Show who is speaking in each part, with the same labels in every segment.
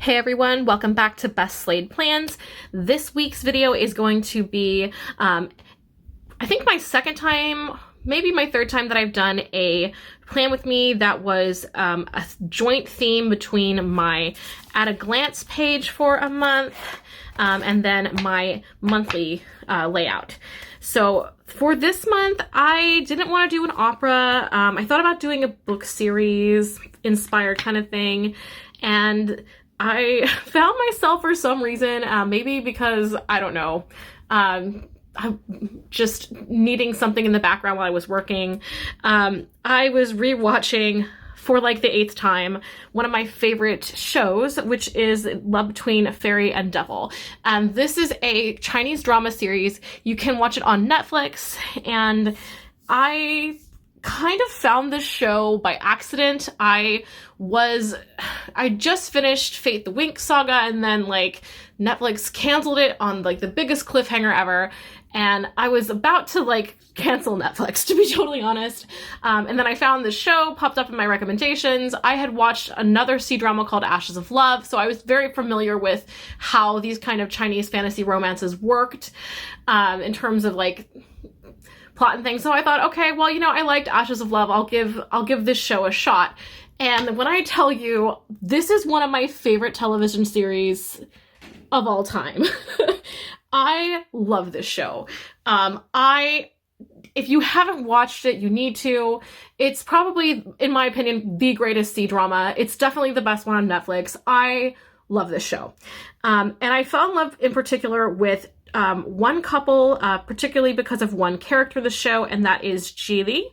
Speaker 1: Hey everyone, welcome back to Best Laid Plans. This week's video is going to be, I think my second time, maybe my third time that I've done a plan with me that was a joint theme between my at a glance page for a month and then my monthly layout. So for this month, I didn't want to do an opera. I thought about doing a book series inspired kind of thing, and I found myself for some reason, maybe because, I don't know, I'm just needing something in the background while I was working. I was rewatching for like the 8th time one of my favorite shows, which is Love Between Fairy and Devil. This is a Chinese drama series. You can watch it on Netflix, and I kind of found this show by accident. I just finished Fate the Winx saga, and then like Netflix canceled it on like the biggest cliffhanger ever, and I was about to like cancel Netflix, to be totally honest. And then I found this show popped up in my recommendations. I had watched another C-drama called Ashes of Love, so I was very familiar with how these kind of Chinese fantasy romances worked in terms of like plot and things. So I thought, okay, well, you know, I liked Ashes of Love. I'll give this show a shot. And when I tell you, this is one of my favorite television series of all time. I love this show. If you haven't watched it, you need to. It's probably, in my opinion, the greatest C-drama. It's definitely the best one on Netflix. I love this show. And I fell in love in particular with one couple, particularly because of one character in the show, and that is Jie Li.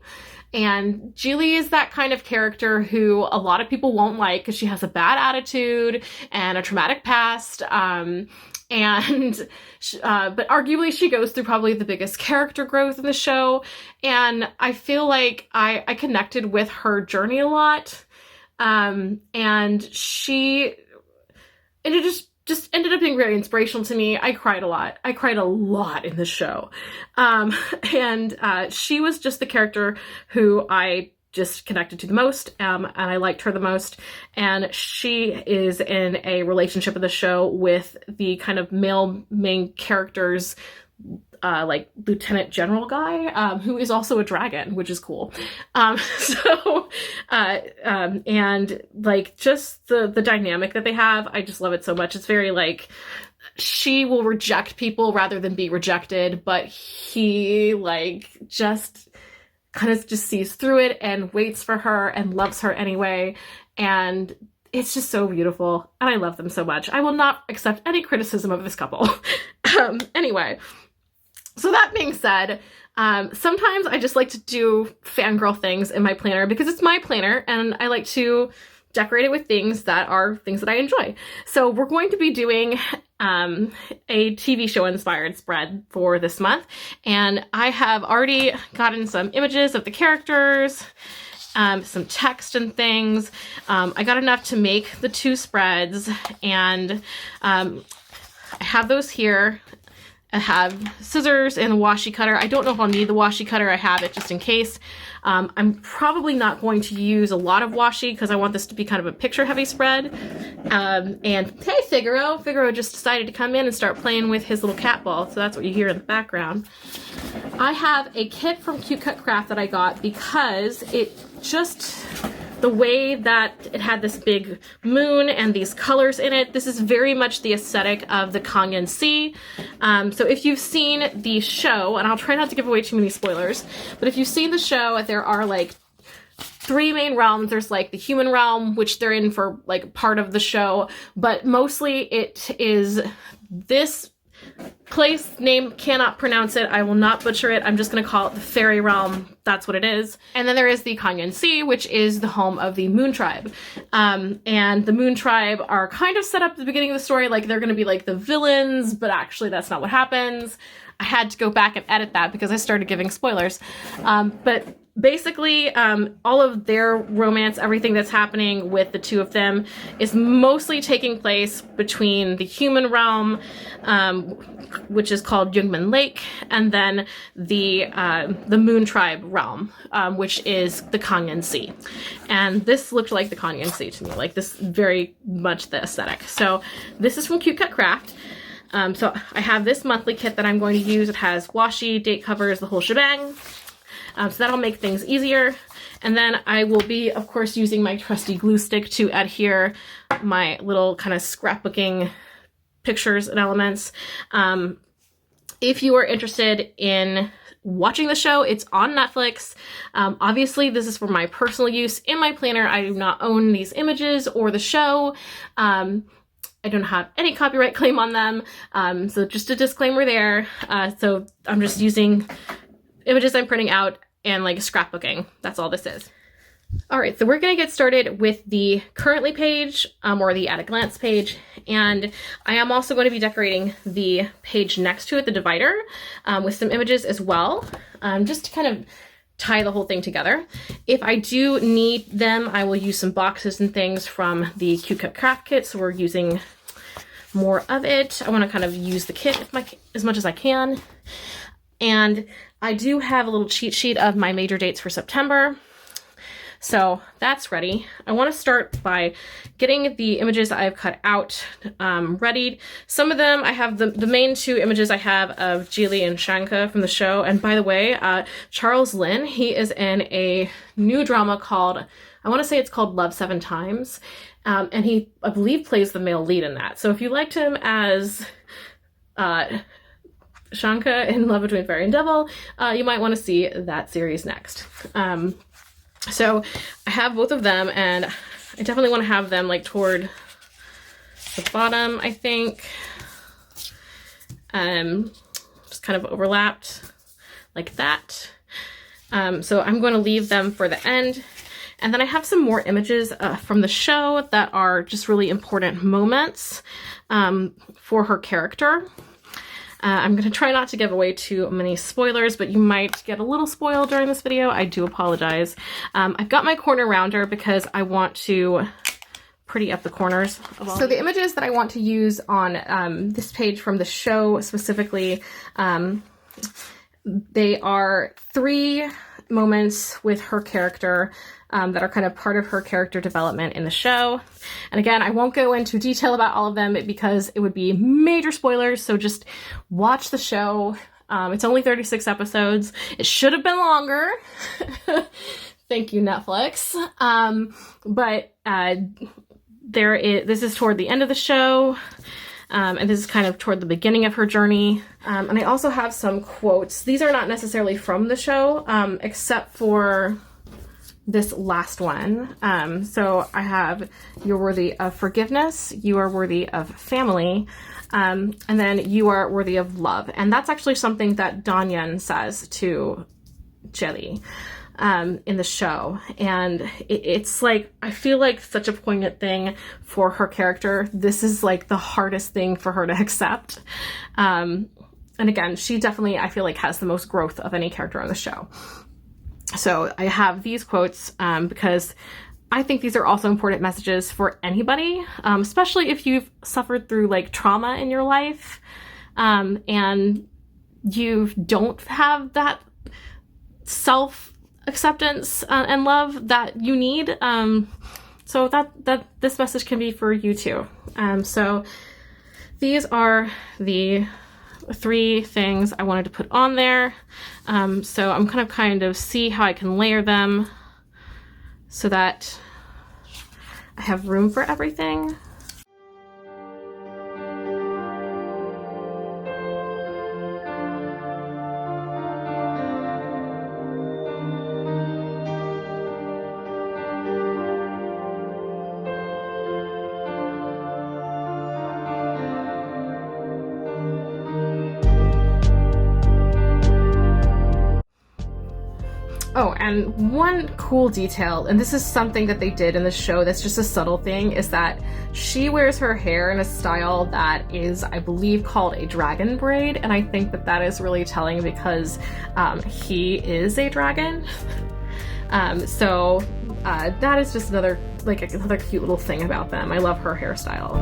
Speaker 1: And Jie Li is that kind of character who a lot of people won't like because she has a bad attitude and a traumatic past. But arguably she goes through probably the biggest character growth in the show. And I feel like I connected with her journey a lot. And it just ended up being very inspirational to me. I cried a lot. I cried a lot in this show. She was just the character who I just connected to the most, and I liked her the most. And she is in a relationship in the show with the kind of male main character's like lieutenant general guy, who is also a dragon, which is cool. And like just the dynamic that they have, I just love it so much. It's very like, she will reject people rather than be rejected, but he like just kind of just sees through it and waits for her and loves her anyway. And it's just so beautiful. And I love them so much. I will not accept any criticism of this couple. Anyway. So that being said, sometimes I just like to do fangirl things in my planner because it's my planner and I like to decorate it with things that are things that I enjoy. So we're going to be doing a TV show inspired spread for this month. And I have already gotten some images of the characters, some text and things. I got enough to make the 2 spreads, and I have those here. I have scissors and a washi cutter. I don't know if I'll need the washi cutter. I have it just in case. I'm probably not going to use a lot of washi because I want this to be kind of a picture heavy spread. And hey, Figaro just decided to come in and start playing with his little cat ball. So that's what you hear in the background. I have a kit from CuteCutCraft that I got because it just, the way that it had this big moon and these colors in it, this is very much the aesthetic of the Kangen Sea. So if you've seen the show, and I'll try not to give away too many spoilers, but if you've seen the show, there are like 3 main realms. There's like the human realm, which they're in for like part of the show, but mostly it is this place name, cannot pronounce it. I will not butcher it. I'm just going to call it the fairy realm. That's what it is. And then there is the Kangen Sea, which is the home of the Moon Tribe. And the Moon Tribe are kind of set up at the beginning of the story like they're going to be like the villains, but actually that's not what happens. I had to go back and edit that because I started giving spoilers. But basically, all of their romance, everything that's happening with the two of them is mostly taking place between the human realm, which is called Yungmen Lake, and then the Moon Tribe realm, which is the Kangen Sea. And this looked like the Kangen Sea to me, like this very much the aesthetic. So this is from CuteCutCraft. So I have this monthly kit that I'm going to use. It has washi, date covers, the whole shebang. So that'll make things easier. And then I will be, of course, using my trusty glue stick to adhere my little kind of scrapbooking pictures and elements. If you are interested in watching the show, it's on Netflix. Obviously, this is for my personal use in my planner. I do not own these images or the show. I don't have any copyright claim on them. So just a disclaimer there. So I'm just using images I'm printing out and like scrapbooking. That's all this is. All right, so we're gonna get started with the currently page, or the at a glance page. And I am also going to be decorating the page next to it, the divider, with some images as well, just to kind of tie the whole thing together. If I do need them, I will use some boxes and things from the CuteCutCraft kit. So we're using more of it. I wanna kind of use the kit as much as I can. And I do have a little cheat sheet of my major dates for September. So that's ready. I want to start by getting the images that I've cut out ready. Some of them, I have the main two images I have of Jie Li and Shangque from the show. And by the way, Charles Lin, he is in a new drama called, I want to say it's called Love 7 Times. And he, I believe, plays the male lead in that. So if you liked him as Shangque in Love Between Fairy and Devil, you might want to see that series next. So I have both of them, and I definitely want to have them like toward the bottom, I think. Just kind of overlapped like that. So I'm going to leave them for the end. And then I have some more images from the show that are just really important moments for her character. I'm going to try not to give away too many spoilers, but you might get a little spoiled during this video. I do apologize. I've got my corner rounder because I want to pretty up the corners. So the images that I want to use on this page from the show specifically, they are 3 moments with her character that are kind of part of her character development in the show. And again, I won't go into detail about all of them because it would be major spoilers, so just watch the show. It's only 36 episodes. It should have been longer. Thank you, Netflix. But this is toward the end of the show. And this is kind of toward the beginning of her journey. And I also have some quotes. These are not necessarily from the show, except for this last one. So I have, you're worthy of forgiveness, you are worthy of family, and then you are worthy of love. And that's actually something that Danyan says to Jie Li in the show. And it's like, I feel like such a poignant thing for her character. This is like the hardest thing for her to accept. And again, she definitely, I feel like, has the most growth of any character on the show. So I have these quotes because I think these are also important messages for anybody, especially if you've suffered through like trauma in your life and you don't have that self-acceptance and love that you need. So that this message can be for you too. So these are the 3 things I wanted to put on there. So I'm gonna kind of see how I can layer them so that I have room for everything. Oh, and one cool detail, and this is something that they did in the show that's just a subtle thing, is that she wears her hair in a style that is, I believe, called a dragon braid, and I think that that is really telling because he is a dragon. That is just another cute little thing about them. I love her hairstyle.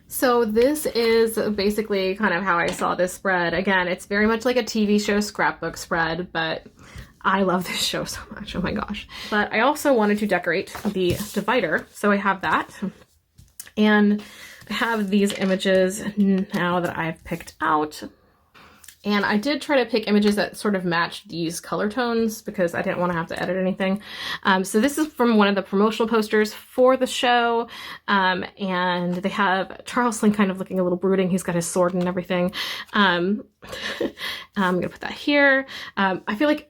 Speaker 1: So this is basically kind of how I saw this spread. Again, it's very much like a TV show scrapbook spread, but I love this show so much. Oh my gosh. But I also wanted to decorate the divider, so I have that. And I have these images now that I've picked out. And I did try to pick images that sort of match these color tones because I didn't want to have to edit anything. So this is from one of the promotional posters for the show. And they have Charles Link kind of looking a little brooding. He's got his sword and everything. I'm going to put that here. I feel like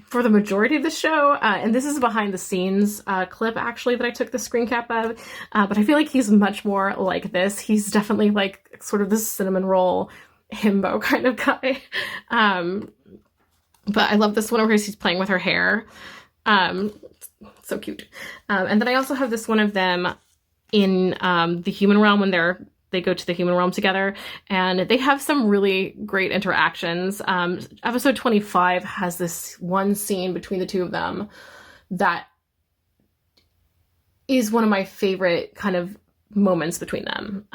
Speaker 1: for the majority of the show, and this is a behind the scenes clip actually that I took the screen cap of, but I feel like he's much more like this. He's definitely like sort of this cinnamon roll himbo kind of guy. But I love this one where he's playing with her hair. So cute. And then I also have this one of them in the human realm when they go to the human realm together, and they have some really great interactions. Episode 25 has this one scene between the two of them that is one of my favorite kind of moments between them.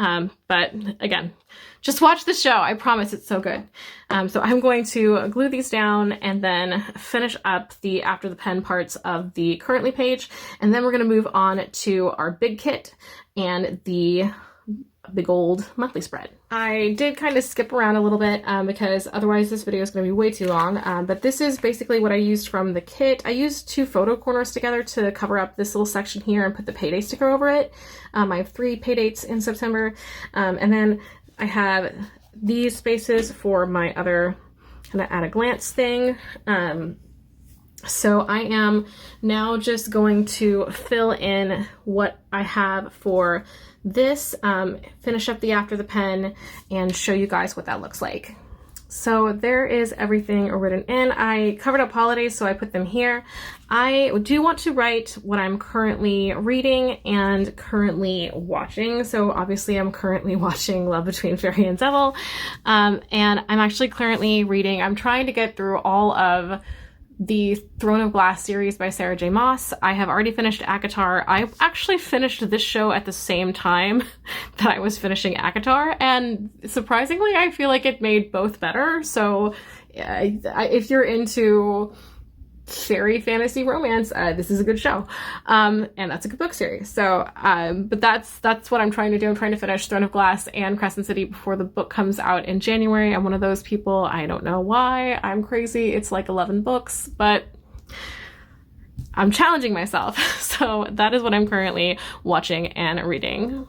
Speaker 1: But again, just watch the show. I promise it's so good. So I'm going to glue these down and then finish up the after the pen parts of the currently page. And then we're going to move on to our big kit and the big old monthly spread. I did kind of skip around a little bit because otherwise this video is going to be way too long, but this is basically what I used from the kit. I used 2 photo corners together to cover up this little section here and put the payday sticker over it. I have 3 paydates in September, and then I have these spaces for my other kind of at a glance thing. So I am now just going to fill in what I have for this, finish up the after the pen, and show you guys what that looks like. So there is everything written in. I covered up holidays, so I put them here. I do want to write what I'm currently reading and currently watching. So obviously I'm currently watching Love Between Fairy and Devil, and I'm actually currently reading, I'm trying to get through all of the Throne of Glass series by Sarah J. Maas. I have already finished ACOTAR. I actually finished this show at the same time that I was finishing ACOTAR, and surprisingly, I feel like it made both better. So if you're into fairy fantasy romance, this is a good show, and that's a good book series. So but that's what I'm trying to do. I'm trying to finish Throne of Glass and Crescent City before the book comes out in January. I'm one of those people. I don't know why. I'm crazy. It's like 11 books, but I'm challenging myself. So that is what I'm currently watching and reading.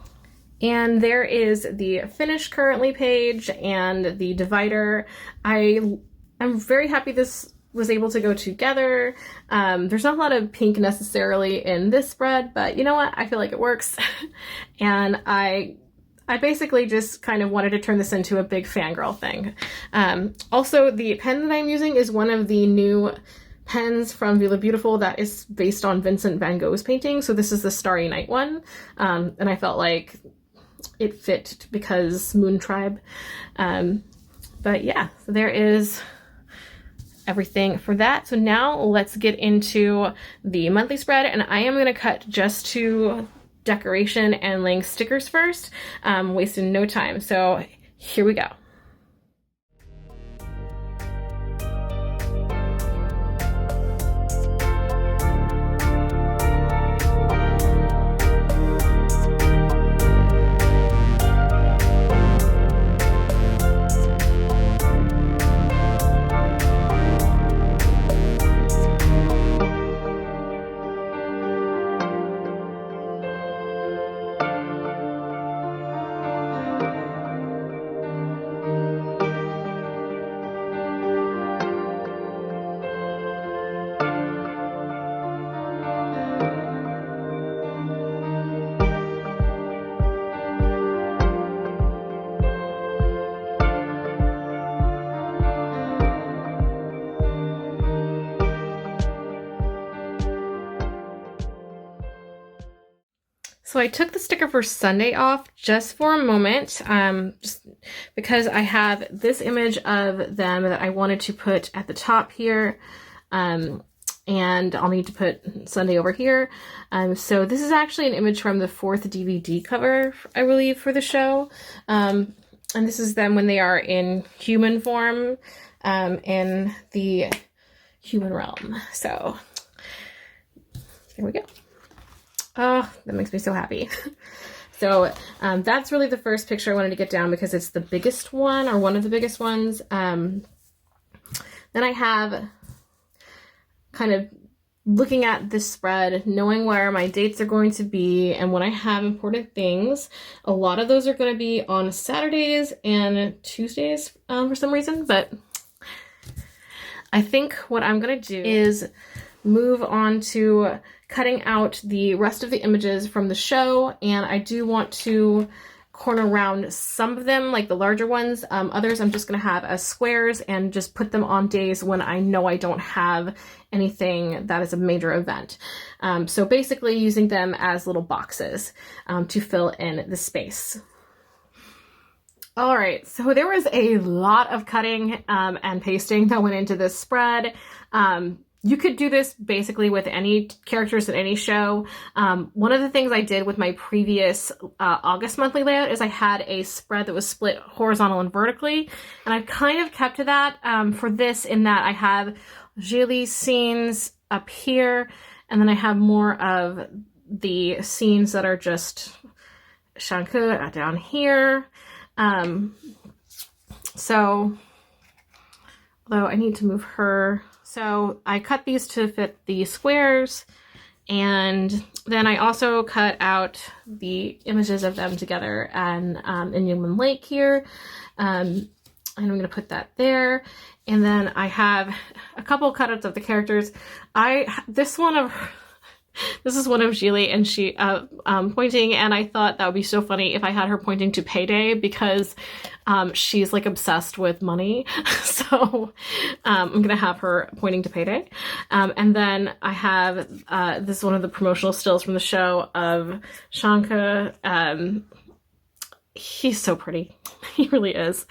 Speaker 1: And there is the finished currently page and the divider. I'm very happy this was able to go together. There's not a lot of pink necessarily in this spread, but you know what? I feel like it works. And I basically just kind of wanted to turn this into a big fangirl thing. Also, the pen that I'm using is one of the new pens from View the Beautiful that is based on Vincent van Gogh's painting. So this is the Starry Night one. And I felt like it fit because Moon Tribe. But yeah, so there is everything for that. So now let's get into the monthly spread, and I am going to cut just to decoration and laying stickers first, wasting no time. So here we go. So I took the sticker for Sunday off just for a moment, just because I have this image of them that I wanted to put at the top here, and I'll need to put Sunday over here. So this is actually an image from the 4th DVD cover, I believe, for the show. And this is them when they are in human form, in the human realm. So there we go. Oh, that makes me so happy. So that's really the first picture I wanted to get down because it's the biggest one, or one of the biggest ones. Then I have kind of looking at this spread, knowing where my dates are going to be, and when I have important things. A lot of those are going to be on Saturdays and Tuesdays for some reason, but I think what I'm going to do is move on to cutting out the rest of the images from the show, and I do want to corner around some of them, like the larger ones. Others I'm just going to have as squares and just put them on days when I know I don't have anything that is a major event. So basically using them as little boxes to fill in the space. All right, so there was a lot of cutting and pasting that went into this spread. You could do this basically with any characters in any show. One of the things I did with my previous August monthly layout is I had a spread that was split horizontal and vertically, and I've kind of kept to that for this, in that I have Jie Li scenes up here, and then I have more of the scenes that are just Shangque down here. So, although I need to move her. So I cut these to fit the squares, and then I also cut out the images of them together and in Human Lake here. And I'm going to put that there. And then I have a couple cutouts of the characters. This is one of Jie Li and she pointing, and I thought that would be so funny if I had her pointing to payday, because she's like obsessed with money. So I'm gonna have her pointing to payday. And then I have this is one of the promotional stills from the show of Shangque. He's so pretty. He really is.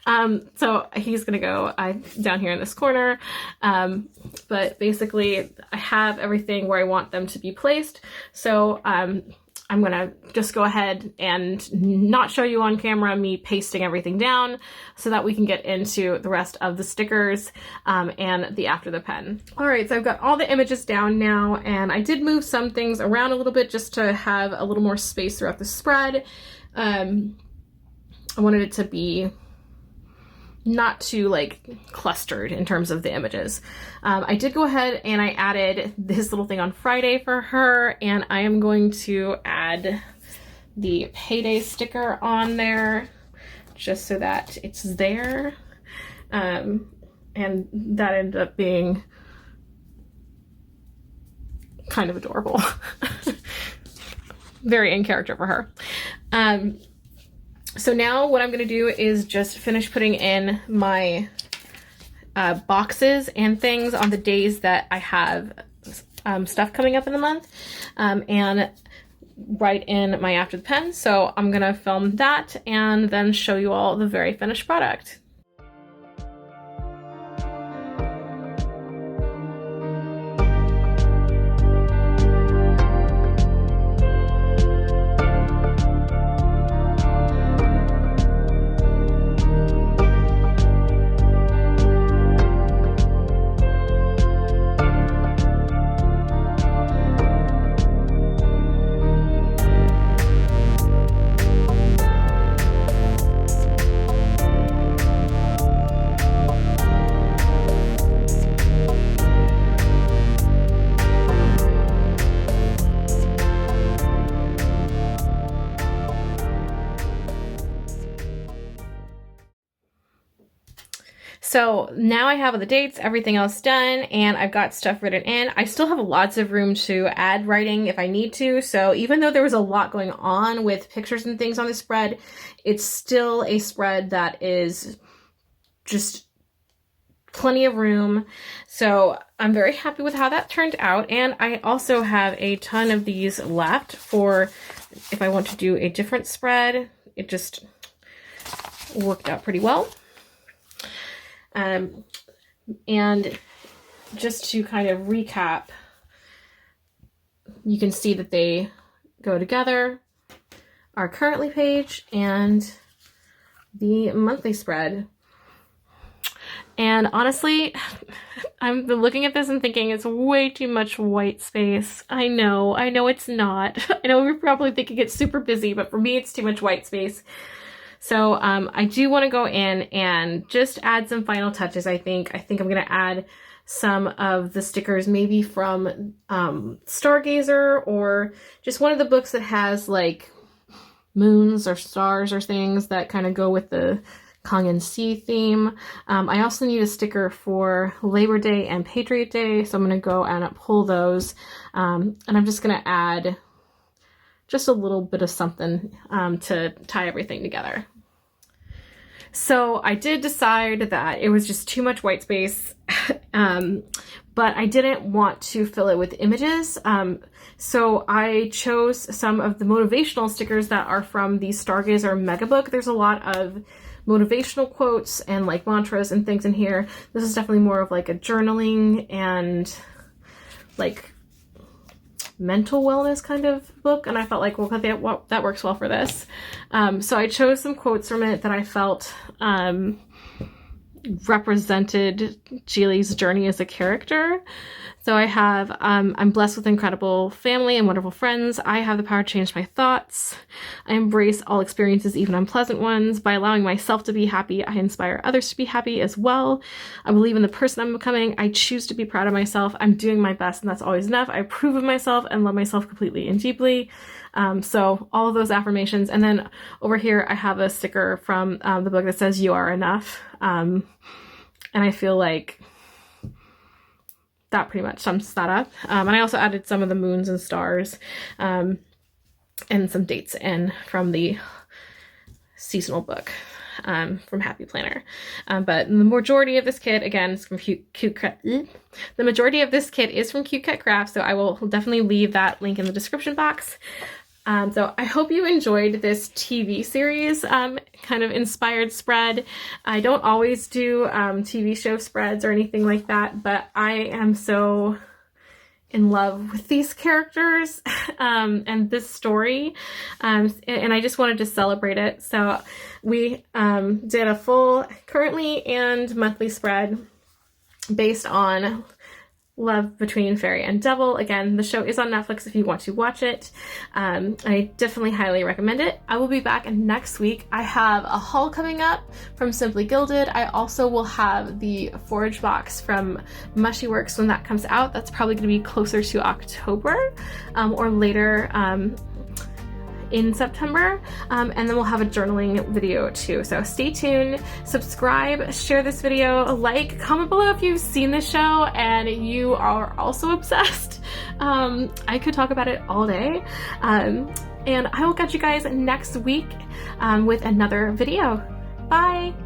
Speaker 1: So he's gonna go down here in this corner. But basically I have everything where I want them to be placed. So I'm gonna just go ahead and not show you on camera me pasting everything down so that we can get into the rest of the stickers and the after the pen. All right, so I've got all the images down now, and I did move some things around a little bit just to have a little more space throughout the spread. I wanted it to be not too like clustered in terms of the images. I did go ahead and I added this little thing on Friday for her, and I am going to add the payday sticker on there just so that it's there. And that ended up being kind of adorable. Very in character for her. So now what I'm going to do is just finish putting in my boxes and things on the days that I have stuff coming up in the month, and write in my after the pen. So I'm going to film that and then show you all the very finished product. So now I have all the dates, everything else done, and I've got stuff written in. I still have lots of room to add writing if I need to. So even though there was a lot going on with pictures and things on the spread, it's still a spread that is just plenty of room. So I'm very happy with how that turned out. And I also have a ton of these left for if I want to do a different spread, it just worked out pretty well. And just to kind of recap, you can see that they go together, our currently page and the monthly spread. And honestly, I'm looking at this and thinking it's way too much white space. I know it's not. I know we're probably thinking it's super busy, but for me, it's too much white space. So I do want to go in and just add some final touches, I think. I'm going to add some of the stickers maybe from Stargazer, or just one of the books that has like moons or stars or things that kind of go with the Kang Sea theme. I also need a sticker for Labor Day and Patriot Day, so I'm going to go and pull those. And I'm just going to add just a little bit of something to tie everything together. So I did decide that it was just too much white space, but I didn't want to fill it with images. So I chose some of the motivational stickers that are from the Stargazer Mega Book. There's a lot of motivational quotes and like mantras and things in here. This is definitely more of like a journaling and like mental wellness kind of book, and I felt like, well, that works well for this. So I chose some quotes from it that I felt represented Jie Li's journey as a character. So I have, I'm blessed with incredible family and wonderful friends. I have the power to change my thoughts. I embrace all experiences, even unpleasant ones. By allowing myself to be happy, I inspire others to be happy as well. I believe in the person I'm becoming. I choose to be proud of myself. I'm doing my best, and that's always enough. I approve of myself and love myself completely and deeply. So all of those affirmations. And then over here, I have a sticker from the book that says, "You are enough." And I feel like that pretty much sums that up. And I also added some of the moons and stars and some dates in from the seasonal book from Happy Planner. But the majority of this kit, again, is from CuteCut. The majority of this kit is from CuteCutCraft, so I will definitely leave that link in the description box. So I hope you enjoyed this TV series kind of inspired spread. I don't always do TV show spreads or anything like that, but I am so in love with these characters and this story, and I just wanted to celebrate it. So we did a full currently and monthly spread based on love between fairy and devil. Again, the show is on Netflix if you want to watch it. I definitely highly recommend it. I will be back next week. I have a haul coming up from Simply Gilded. I also will have the Forage box from Mushy Works when that comes out. That's probably going to be closer to October or later in September, and then we'll have a journaling video too. So stay tuned, subscribe, share this video, like, comment below if you've seen this show and you are also obsessed. I could talk about it all day, and I will catch you guys next week with another video. Bye!